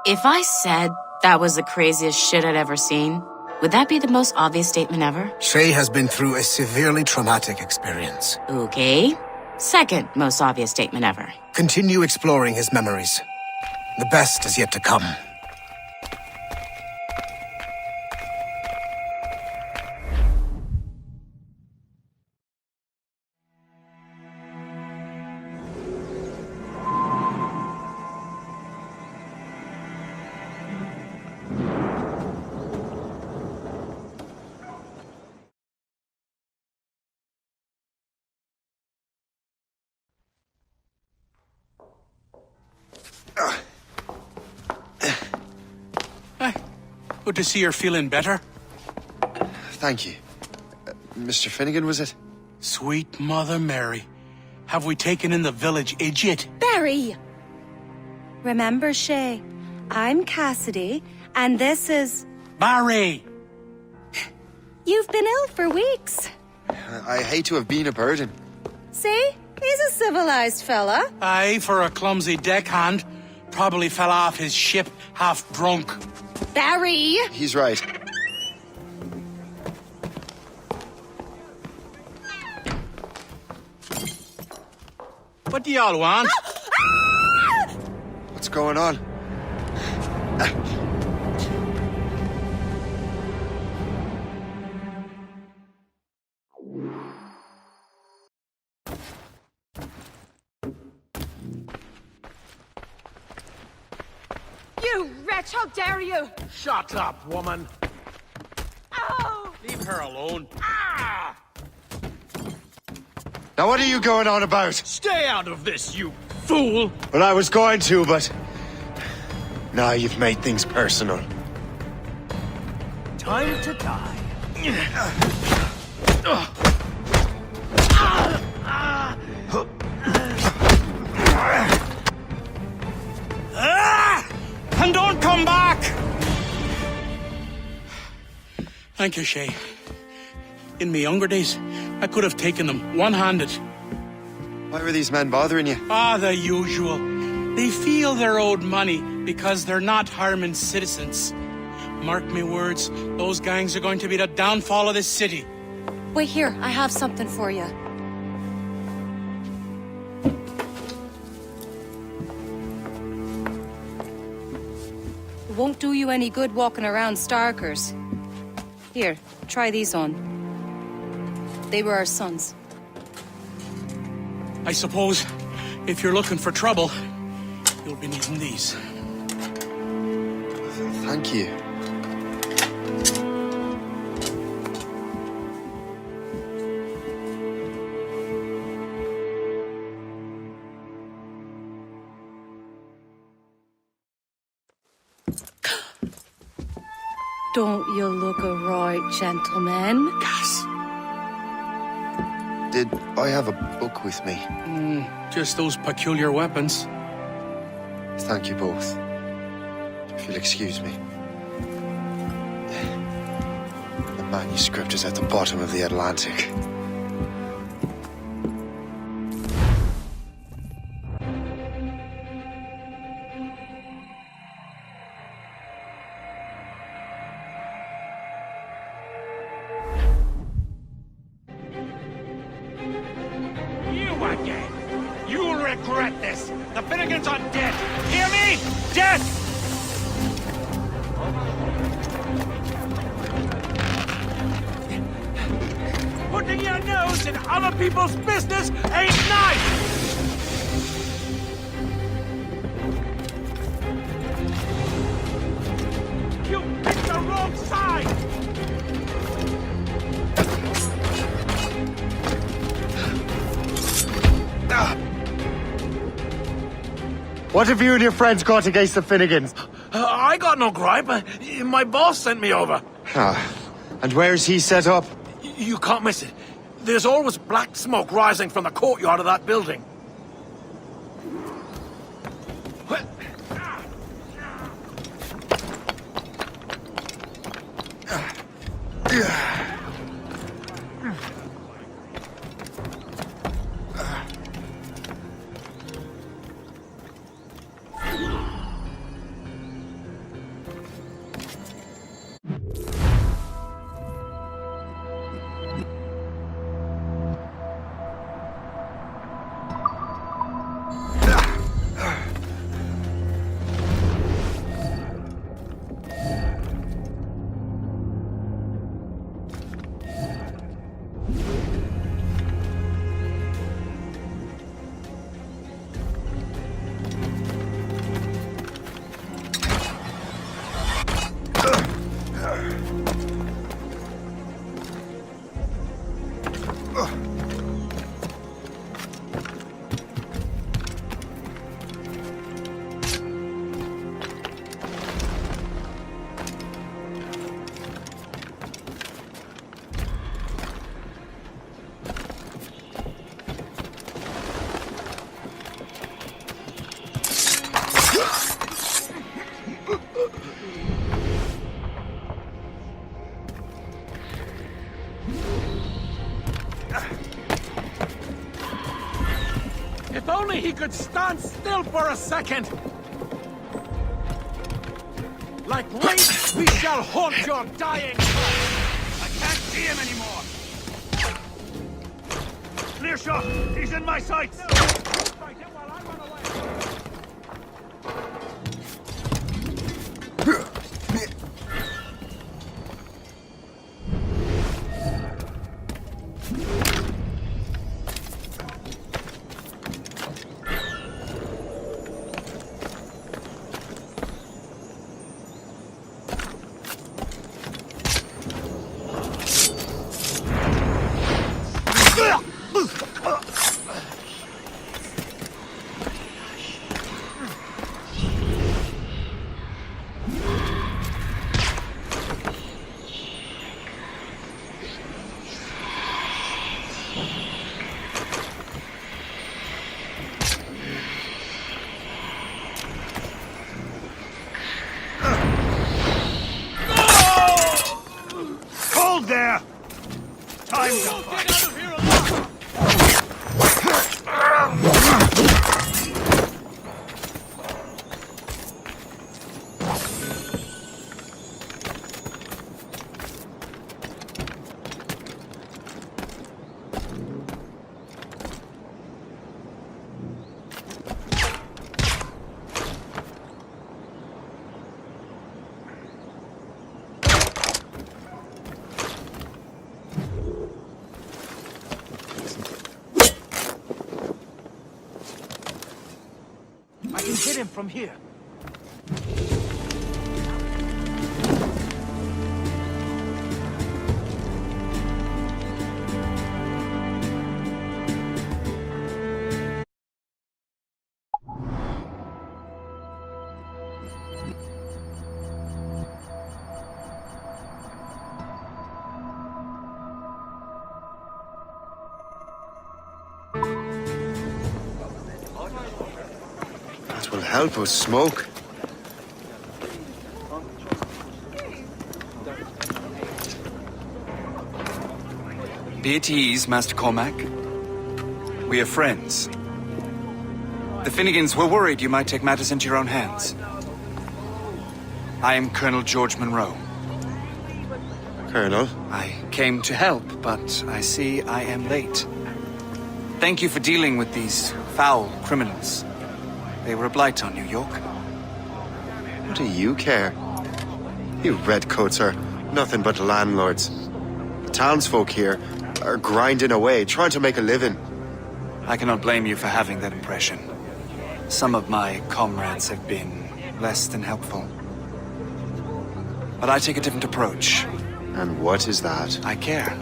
If I said that was the craziest shit I'd ever seen, would that be the most obvious statement ever? Shay has been through a severely traumatic experience. Okay. Second most obvious statement ever. Continue exploring his memories. The best is yet to come. Good to see you're feeling better. Thank you. Mr. Finnegan, was it? Sweet Mother Mary. Have we taken in the village idiot? Barry! Remember, Shay, I'm Cassidy, and this is... Barry! You've been ill for weeks. I hate to have been a burden. See? He's a civilized fella. Aye, for a clumsy deckhand. Probably fell off his ship half drunk. Barry! He's right. What do y'all want? What's going on? You wretch, how dare you! Shut up, woman. Ow! Leave her alone. Ah! Now what are you going on about? Stay out of this, you fool! Well, I was going to, but... Now you've made things personal. Time to die. And don't come back! Thank you, Shay. In my younger days, I could have taken them one-handed. Why were these men bothering you? Ah, the usual. They feel they're owed money because they're not harming citizens. Mark me words, those gangs are going to be the downfall of this city. Wait here, I have something for you. It won't do you any good walking around Starkers. Here, try these on. They were our sons. I suppose, if you're looking for trouble, you'll be needing these. Thank you. Don't you look a right gentleman? Gas. Did I have a book with me? Just those peculiar weapons. Thank you both. If you'll excuse me. The manuscript is at the bottom of the Atlantic. You again! You'll regret this! The Finnegans are dead! Hear me? Dead! Putting your nose in other people's business ain't nice! You picked the wrong side! What have you and your friends got against the Finnegans? I got no gripe. My boss sent me over. And where's he set up? You can't miss it. There's always black smoke rising from the courtyard of that building. he could stand still for a second! Like raiders, we shall haunt your dying corpse! I can't see him anymore! Clear shot! He's in my sights! Fight him while I run away! Hold there! Time to fight! Get out of here alive! I can hit him from here. That will help us smoke. Be at ease, Master Cormac. We are friends. The Finnegans were worried you might take matters into your own hands. I am Colonel George Monroe. Colonel? I came to help, but I see I am late. Thank you for dealing with these foul criminals. They were a blight on New York. What do you care? You redcoats are nothing but landlords. The townsfolk here are grinding away, trying to make a living. I cannot blame you for having that impression. Some of my comrades have been less than helpful. But I take a different approach. And what is that? I care.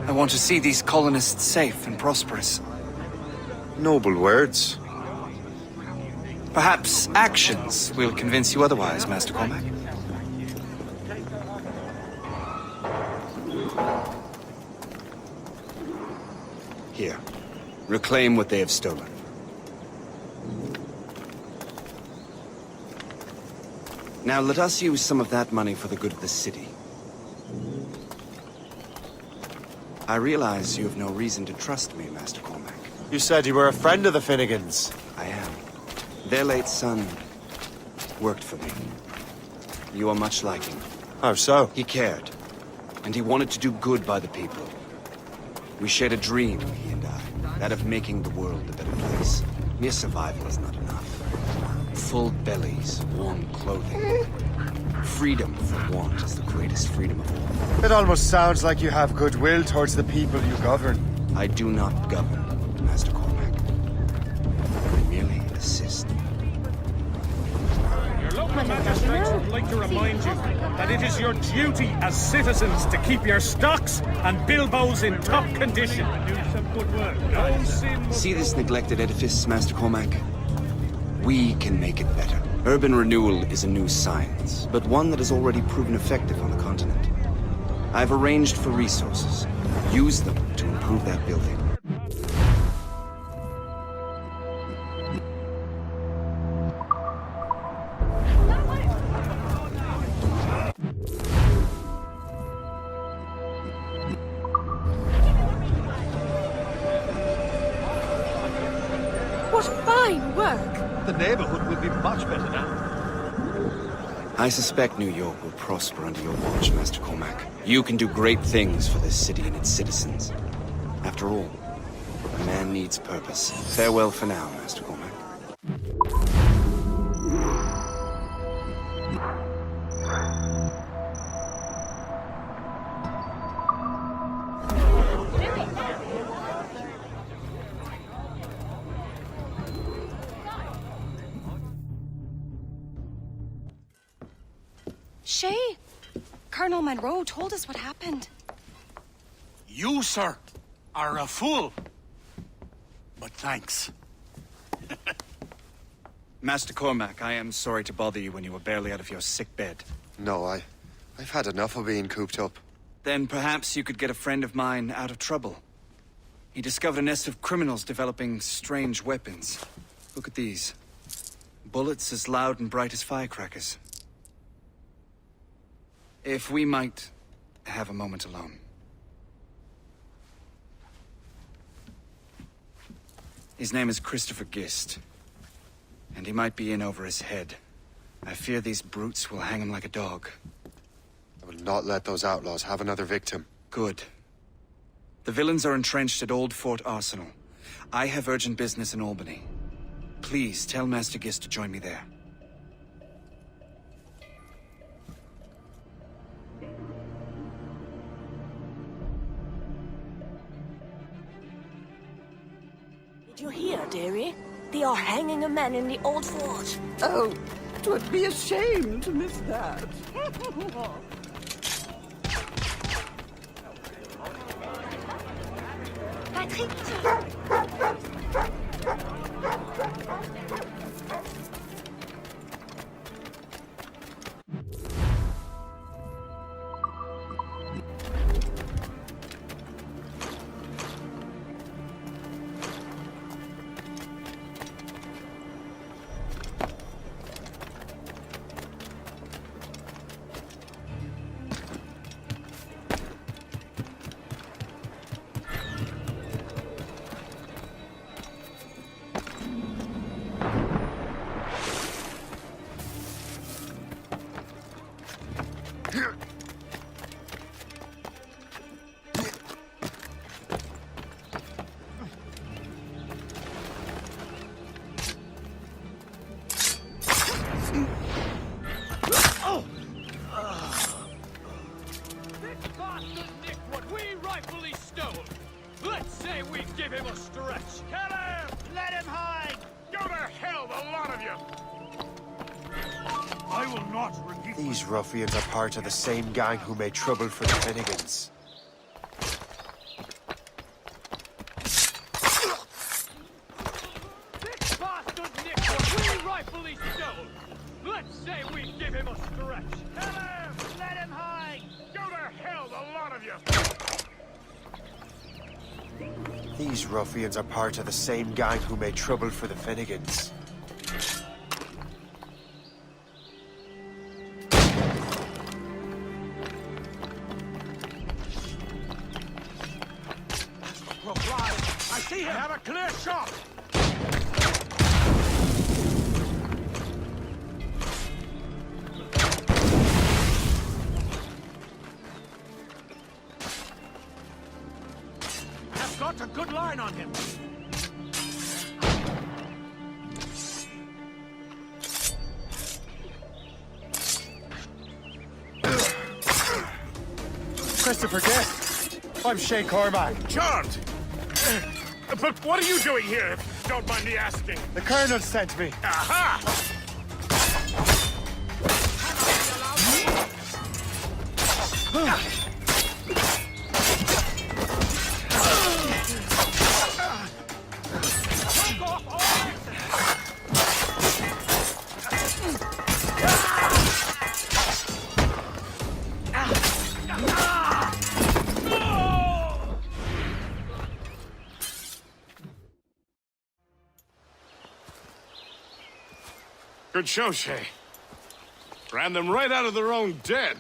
I want to see these colonists safe and prosperous. Noble words. Perhaps actions will convince you otherwise, Master Cormac. Here. Reclaim what they have stolen. Now let us use some of that money for the good of the city. I realize you have no reason to trust me, Master Cormac. You said you were a friend of the Finnegans. I am. Their late son worked for me. You are much like him. How so? He cared, and he wanted to do good by the people. We shared a dream, he and I, that of making the world a better place. Mere survival is not enough. Full bellies, warm clothing. Freedom from want is the greatest freedom of all. It almost sounds like you have goodwill towards the people you govern. I do not govern, Master Cormac. I merely assist. Your local magistrates would like to remind you that it is your duty as citizens to keep your stocks and bilbos in top condition. Do some good work. No sin. See this neglected edifice, Master Cormac? We can make it better. Urban renewal is a new science, but one that has already proven effective on the continent. I've arranged for resources. Use them to improve that building. The neighborhood will be much better now. I suspect New York will prosper under your watch, Master Cormac. You can do great things for this city and its citizens. After all, a man needs purpose. Farewell for now, Master Cormac. Shay, Colonel Monroe told us what happened. You, sir, are a fool. But thanks. Master Cormac, I am sorry to bother you when you were barely out of your sick bed. No, I've had enough of being cooped up. Then perhaps you could get a friend of mine out of trouble. He discovered a nest of criminals developing strange weapons. Look at these. Bullets as loud and bright as firecrackers. If we might have a moment alone. His name is Christopher Gist, and he might be in over his head. I fear these brutes will hang him like a dog. I will not let those outlaws have another victim. Good. The villains are entrenched at Old Fort Arsenal. I have urgent business in Albany. Please tell Master Gist to join me there. Did you hear, dearie? They are hanging a man in the old fort. Oh, 'twould be a shame to miss that. Patrick! These ruffians are part of the same gang who made trouble for the Finnegans. This bastard nicked what we rightfully stole. Let's say we give him a stretch. Tell him! Let him hide! Go to hell, the lot of you! These ruffians are part of the same gang who made trouble for the Finnegans. I see him! Have a clear shot! I've got a good line on him. Christopher Guest. I'm Shay Cormac. Charmed! But what are you doing here, if you don't mind me asking? The Colonel sent me. Aha! Good show, Shay. Ran them right out of their own den.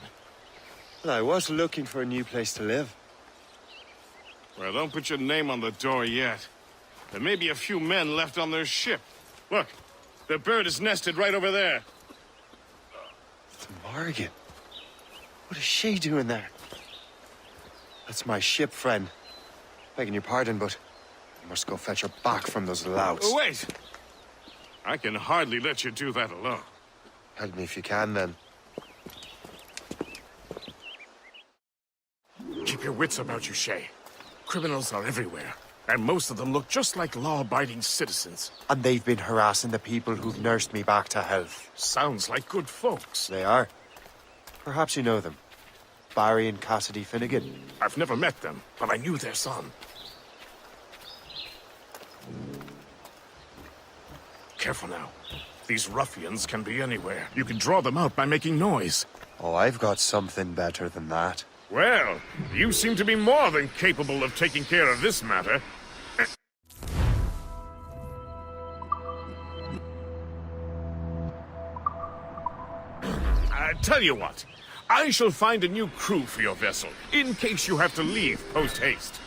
Well, I was looking for a new place to live. Well, don't put your name on the door yet. There may be a few men left on their ship. Look, The bird is nested right over there. Morgan. What is she doing there? That's my ship, friend. Begging your pardon, but you must go fetch her back from those louts. Oh, wait! I can hardly let you do that alone. Help me if you can, then. Keep your wits about you, Shay. Criminals are everywhere, and most of them look just like law-abiding citizens. And they've been harassing the people who've nursed me back to health. Sounds like good folks. They are. Perhaps you know them. Barry and Cassidy Finnegan. I've never met them, but I knew their son. Careful now. These ruffians can be anywhere. You can draw them out by making noise. Oh, I've got something better than that. Well, you seem to be more than capable of taking care of this matter. Tell you what, I shall find a new crew for your vessel, in case you have to leave post-haste.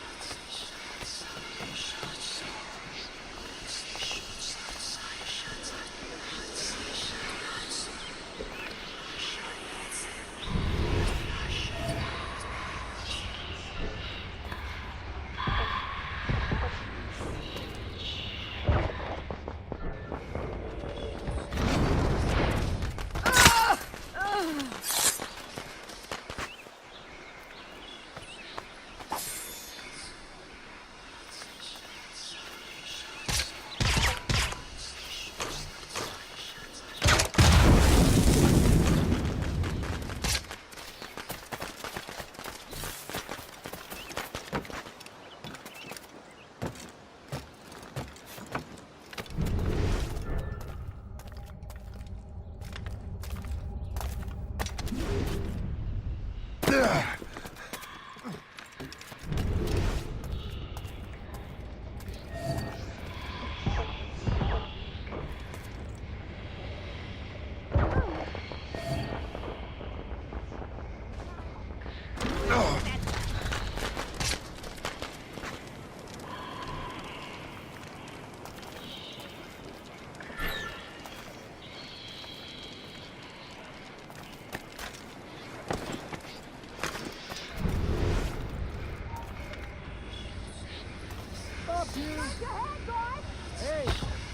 Hey,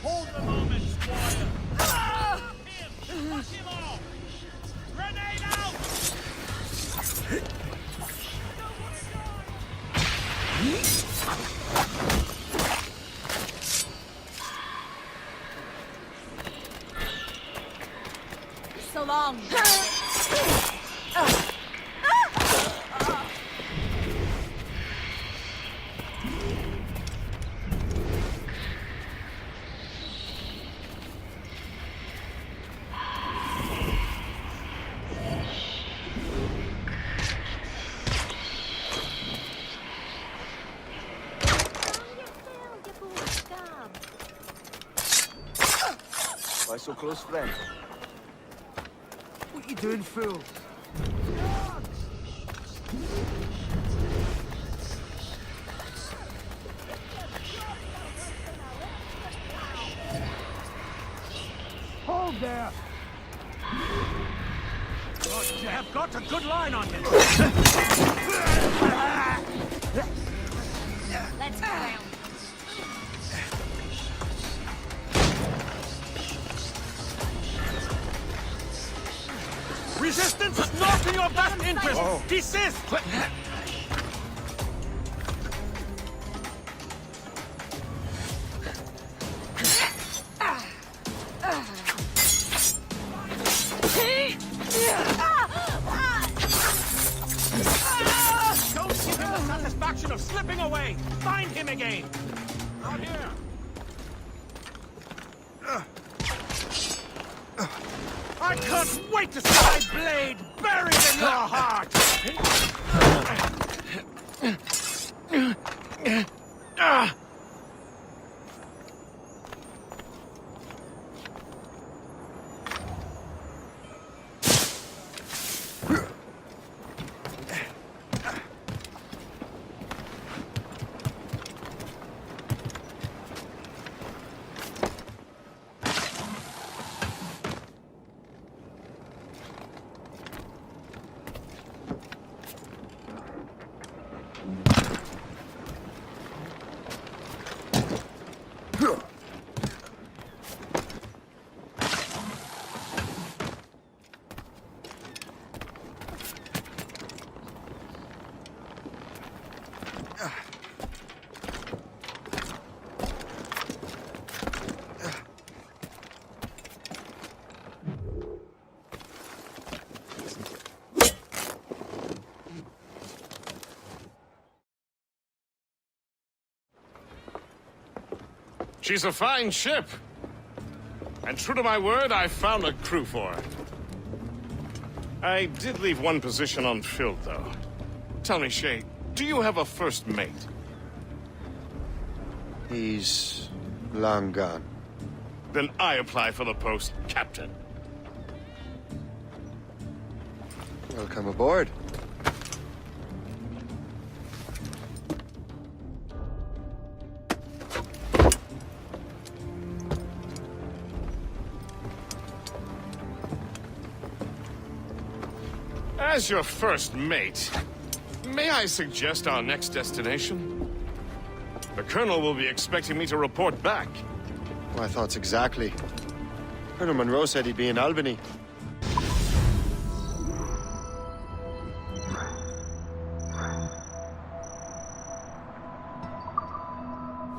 hold the moment, Squire. Push him off. Grenade out! So long. Why so close, friend? What you doing, fool? Hold there! God, you have got a good line on him. Let's go round. Resistance is not in your best interest! Desist! Don't give him the satisfaction of slipping away! Find him again! Out here! I can't wait to see my blade buried in your heart! She's a fine ship. And true to my word, I found a crew for her. I did leave one position unfilled, though. Tell me, Shay, do you have a first mate? He's long gone. Then I apply for the post, Captain. Welcome aboard. As your first mate, may I suggest our next destination? The Colonel will be expecting me to report back. My thoughts exactly. Colonel Monroe said he'd be in Albany.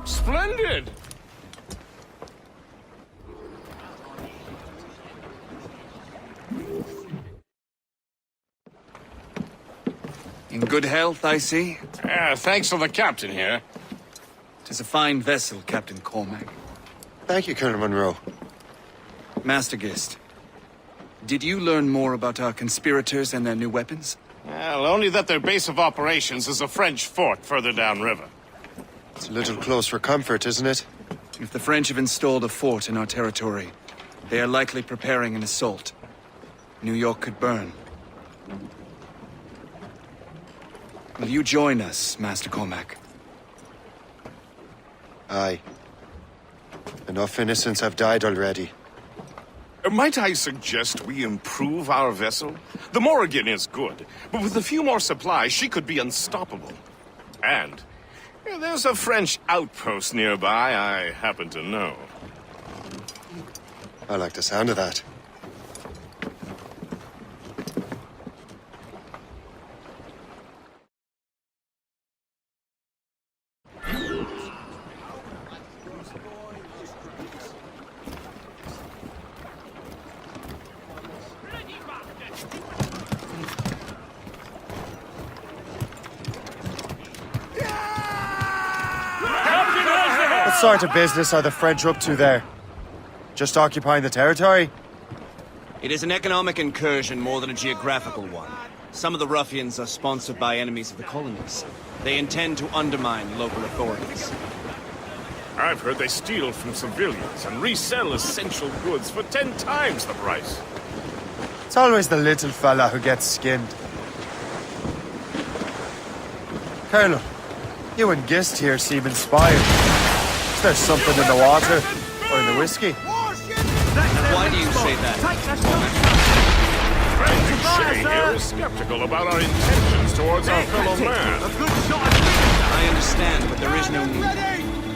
Splendid! In good health, I see. Thanks to the captain here. 'Tis a fine vessel, Captain Cormac. Thank you, Colonel Monroe. Master Gist, did you learn more about our conspirators and their new weapons? Well, only that their base of operations is a French fort further downriver. It's a little close for comfort, isn't it? If the French have installed a fort in our territory, they are likely preparing an assault. New York could burn. Will you join us, Master Cormac? Aye. Enough innocents have died already. Might I suggest we improve our vessel? The Morrigan is good, but with a few more supplies, she could be unstoppable. And there's a French outpost nearby I happen to know. I like the sound of that. What sort of business are the French up to there? Just occupying the territory? It is an economic incursion more than a geographical one. Some of the ruffians are sponsored by enemies of the colonies. They intend to undermine local authorities. I've heard they steal from civilians and resell essential goods for 10 times the price. It's always the little fella who gets skinned. Colonel, you and Gist here seem inspired. Is there something in the water? Or in the whiskey? Why do you say that? Friend Shay here is skeptical about our intentions towards our fellow man. I understand, but there is no need.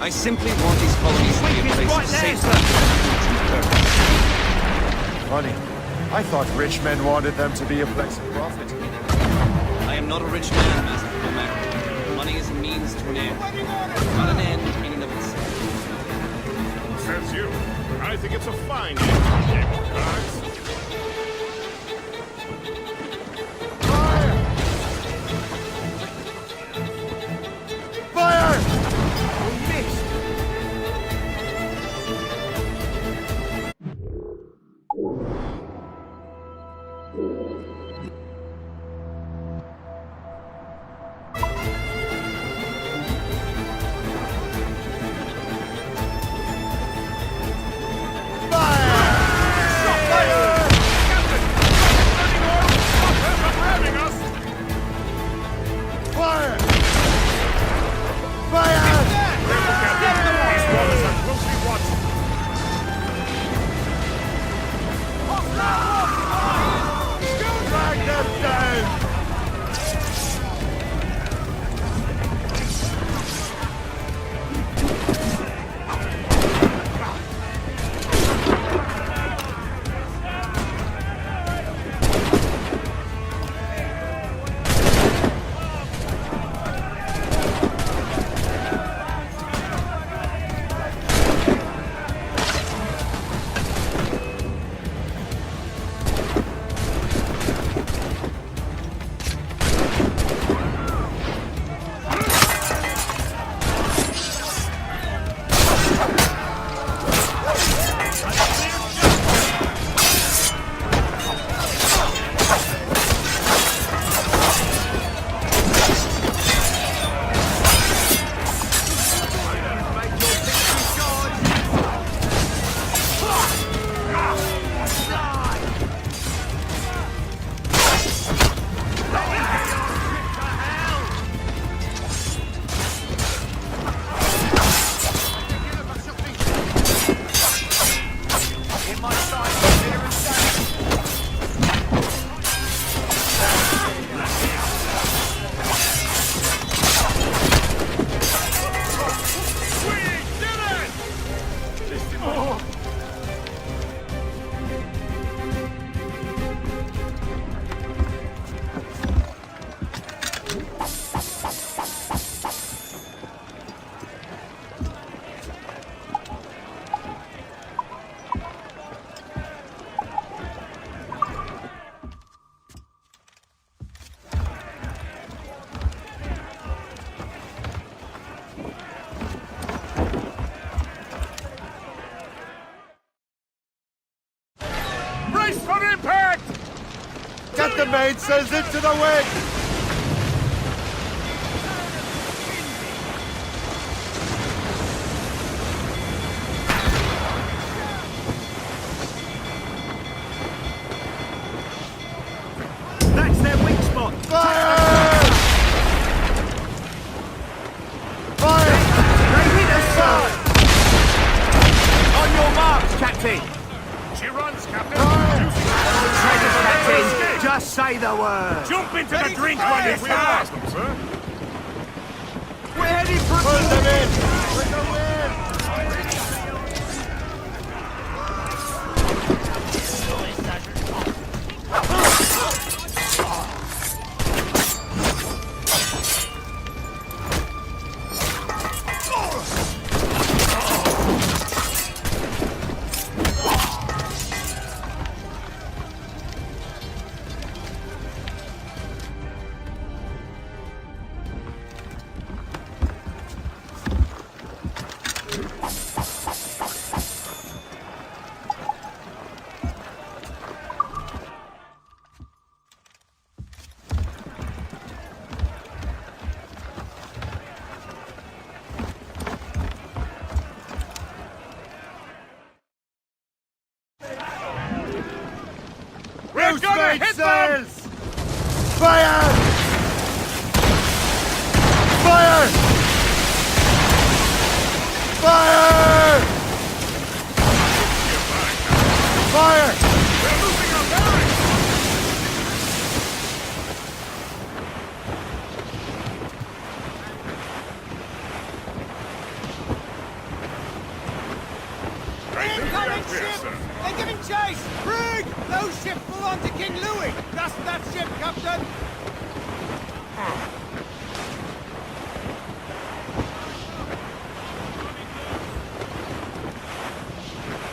I simply want these colonies to be a place of safety. Funny. I thought rich men wanted them to be a place of profit. I am not a rich man, Master Cormac. Money is a means to an end, not an end in and of itself. Says you. I think it's a fine game of cards. Brace for impact! Get the mainsails into the wind! That's their weak spot! Fire! Fire! They hit us, sir! On your marks, Captain! She runs, Captain. Captain, just say the word! Jump into the drink while you fast, sir. We're heading for... Pull them in! With the wind! We're gonna hit them! Fire! Fire! Fire! Fire! We're losing our bearings. Incoming ship! They're giving chase! Brig! Those ships belong to King Louis! That's that ship, Captain!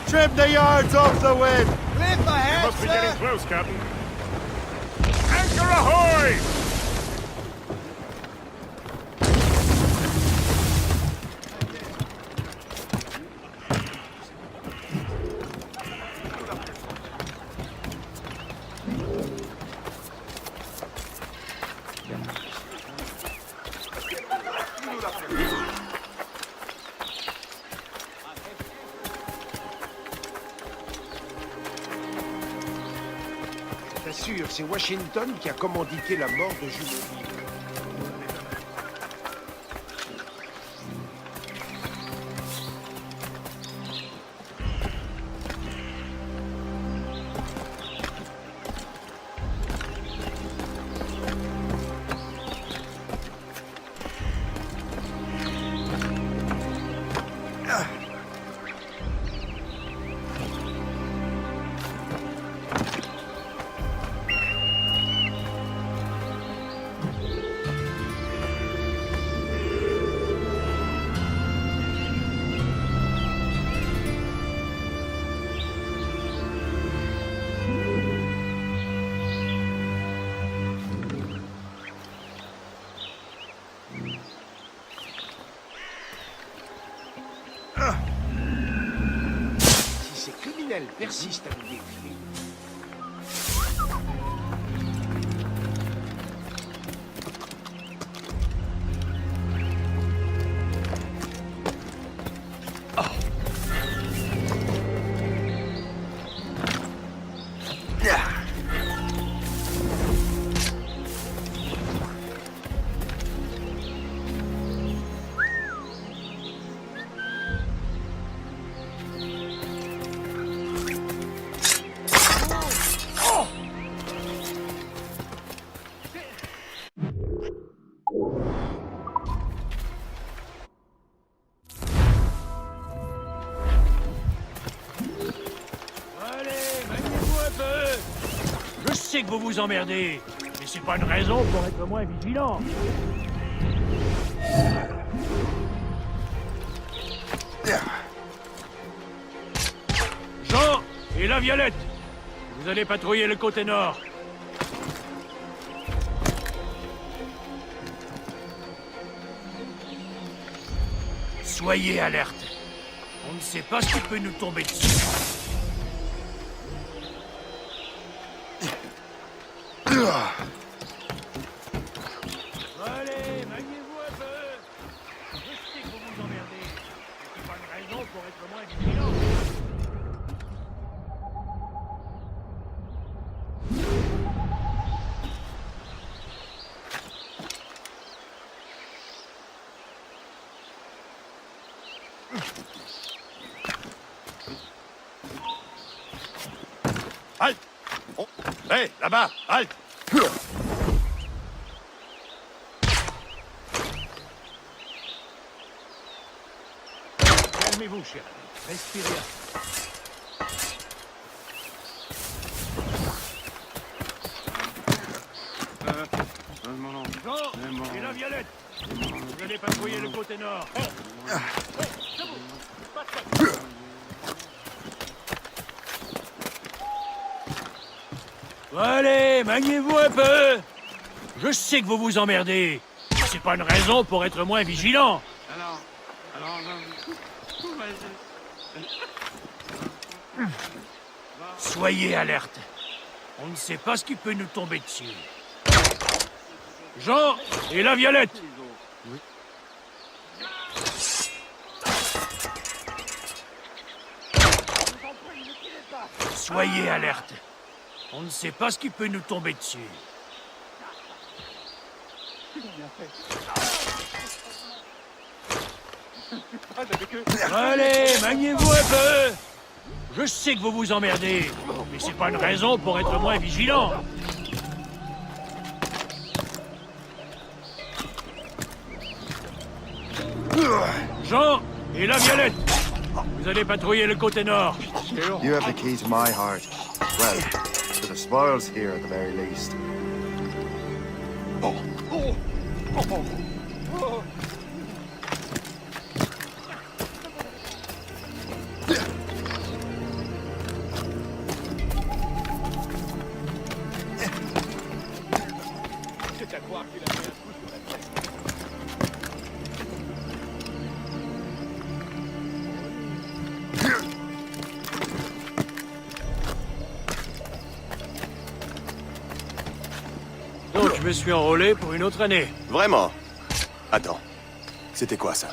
Trim the yards off the wind! Clear for head, Must be sir! getting close, Captain. Anchor ahoy! T'assures, c'est Washington qui a commandité la mort de Jules. Si ces criminels persistent à nous défier, Je sais que vous vous emmerdez, mais c'est pas une raison pour être moins vigilant. Jean et la Violette, vous allez patrouiller le côté nord. Soyez alerte. On ne sait pas ce qui peut nous tomber dessus. Halte! Oh. Hé, là-bas, halte! Calmez-vous, cher. Respirez. Jean, et la Violette! Vous allez patrouiller le côté nord. Allez, maniez-vous un peu. Je sais que vous vous emmerdez. C'est pas une raison pour être moins vigilant. Soyez alerte. On ne sait pas ce qui peut nous tomber dessus. Jean et la Violette. Soyez alerte. On ne sait pas ce qui peut nous tomber dessus. Allez, maniez-vous un peu. Je sais que vous vous emmerdez, mais c'est pas une raison pour être moins vigilant. Jean et la Violette, vous allez patrouiller le côté nord. You have the key to my heart. Well, to the spoils here at the very least. C'est à croire qu'il a fait un coup sur la tête. Donc, je me suis enrôlé pour une autre année. Vraiment? Attends. C'était quoi ça?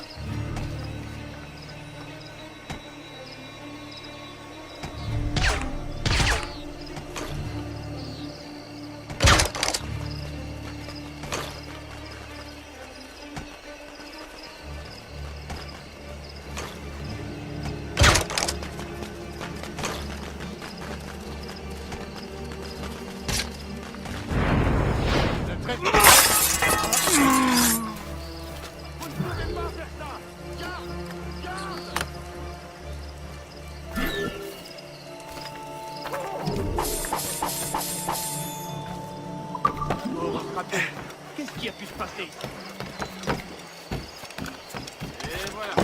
Qu'est-ce qui a pu se passer? Et voilà.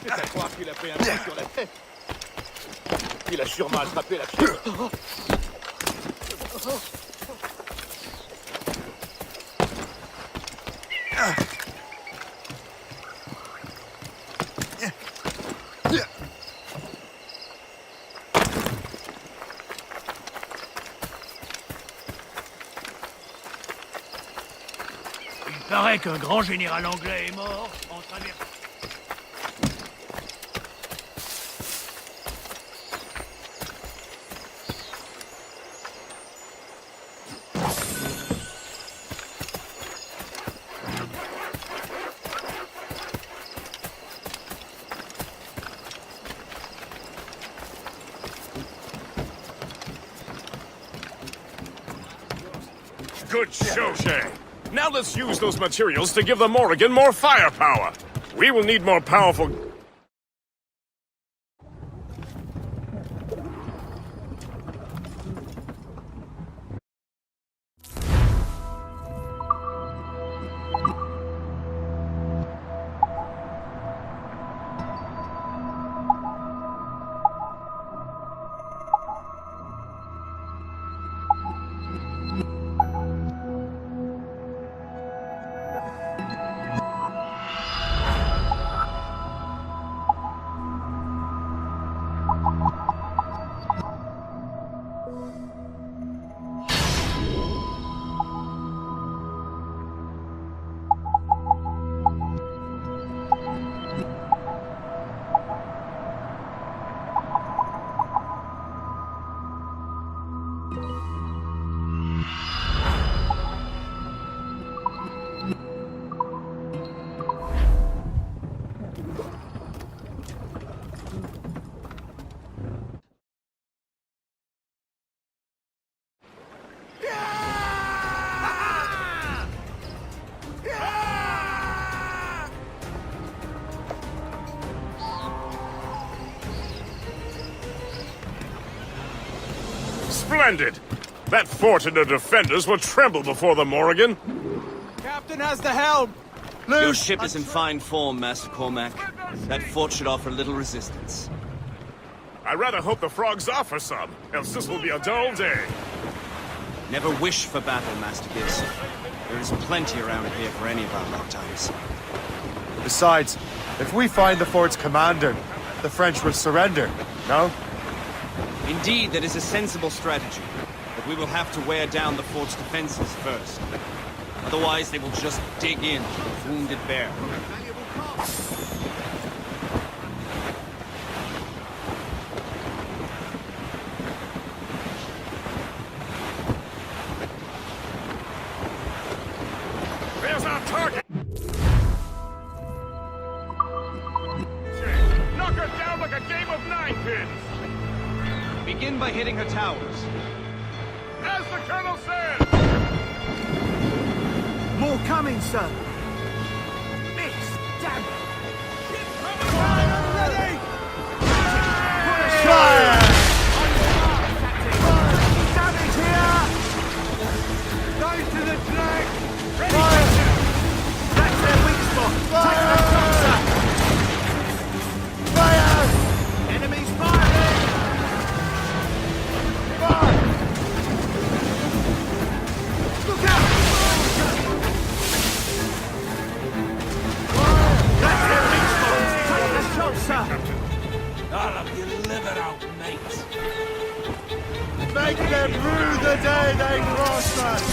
C'est à croire qu'il a pris un coup sur la tête. Il a sûrement attrapé la fièvre. Il paraît qu'un grand général anglais est mort en traversant. Good show, Shay. Now let's use those materials to give the Morrigan more firepower. We will need more powerful... Splendid! That fort and the defenders will tremble before the Morrigan. Captain has the helm. Your ship is in fine form, Master Cormac. That fort should offer little resistance. I rather hope the frogs offer some, else this will be a dull day. Never wish for battle, Master Gibbs. There is plenty around here for any of our lifetimes. Besides, if we find the fort's commander, the French will surrender, no? Indeed, that is a sensible strategy. But we will have to wear down the fort's defenses first. Otherwise, they will just dig in with wounded bear. There's our target! Knock her down like a game of ninepins! Begin by hitting her towers. As the Colonel said! More coming, sir. Miss, damn it! Fire ready! Fire! Damage here! Those to the drag! Ready! That's their weak spot! Take the shot, sir! Fire! Enemies firing! Fire! Look out! That's their weak spot! Take the shot, sir! I'll have your liver out, mate. Make them rue the day they cross us!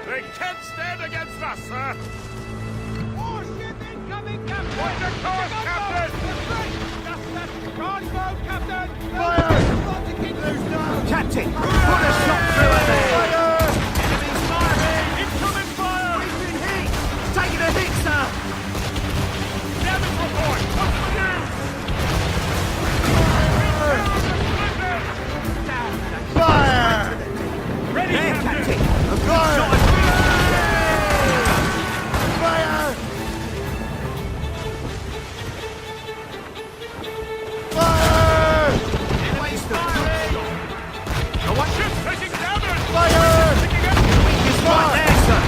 They can't stand against us, sir! Warship incoming, Captain! Watch your course, Captain! Just that crossbow, Captain! Fire! Captain, put a shot through her there! Enemies firing! Incoming fire! We've been hit! Taking a hit, sir! Damage report! What's the news? Fire! Ready, there, Captain! Fire! Fire! Fire! Enemies firing! No one ship's taking damage! Fire! He's right there, sir!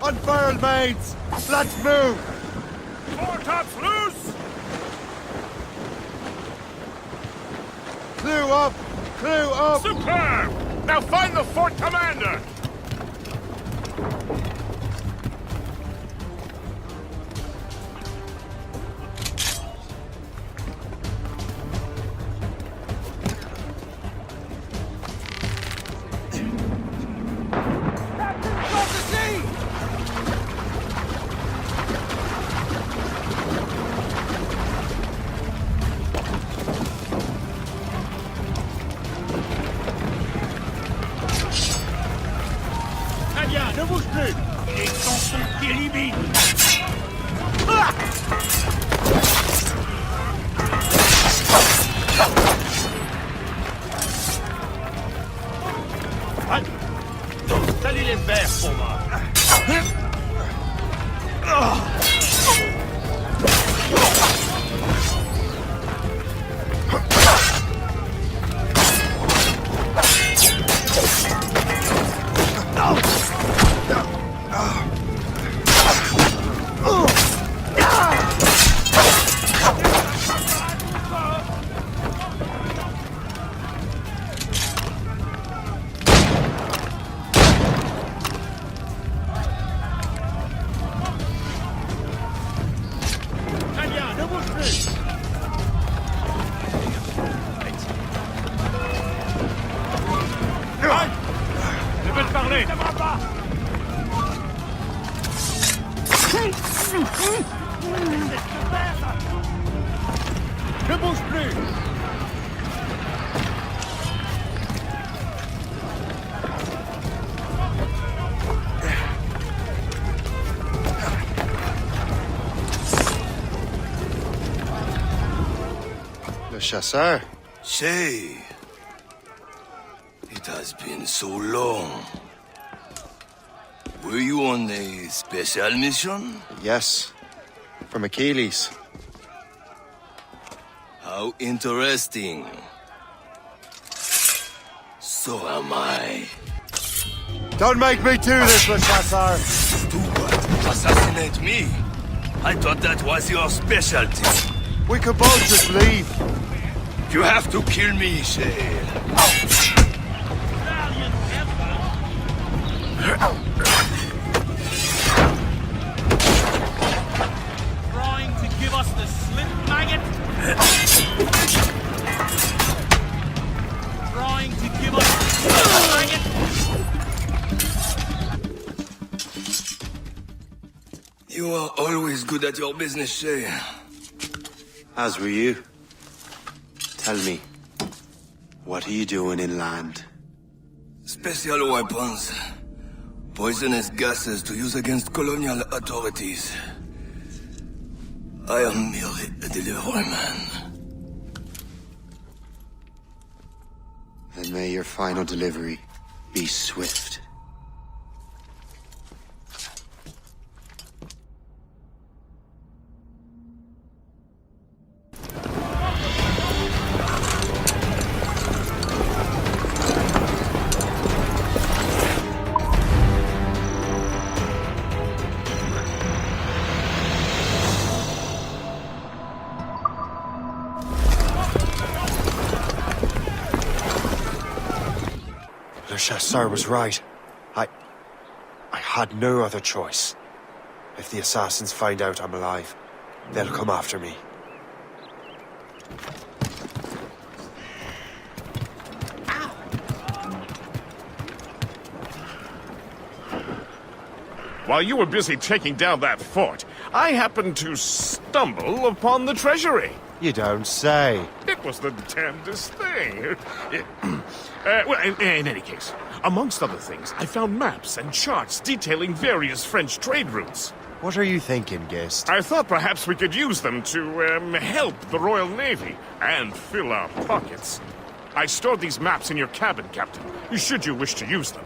Unfurled, mates! Let's move! Foretops loose! Clue up! Clue up! Superb! Now find the fort commander! Got to sea! Nadia, ne bouge plus! Les chansons qui éliminent! Salut les verts pour moi! Ne bouge plus! Le chasseur. Say, it has been so long. Were you on a special mission? Yes. From Achilles. How interesting. So am I. Don't make me do this, Le Chasseur! Do what? Assassinate me? I thought that was your specialty. We could both just leave. You have to kill me, Shay. Trying to give us the slip, maggot? Trying to give us the slip, maggot? You are always good at your business, Shay. As were you. Tell me, what are you doing inland? Special weapons. Poisonous gases to use against colonial authorities. I am merely a delivery man. Then may your final delivery be swift. Le Chasseur was right. I had no other choice. If the assassins find out I'm alive, they'll come after me. While you were busy taking down that fort, I happened to stumble upon the treasury. You don't say. It was the damnedest thing. Well, in any case, amongst other things, I found maps and charts detailing various French trade routes. What are you thinking, Gist? I thought perhaps we could use them to help the Royal Navy and fill our pockets. I stored these maps in your cabin, Captain, should you wish to use them.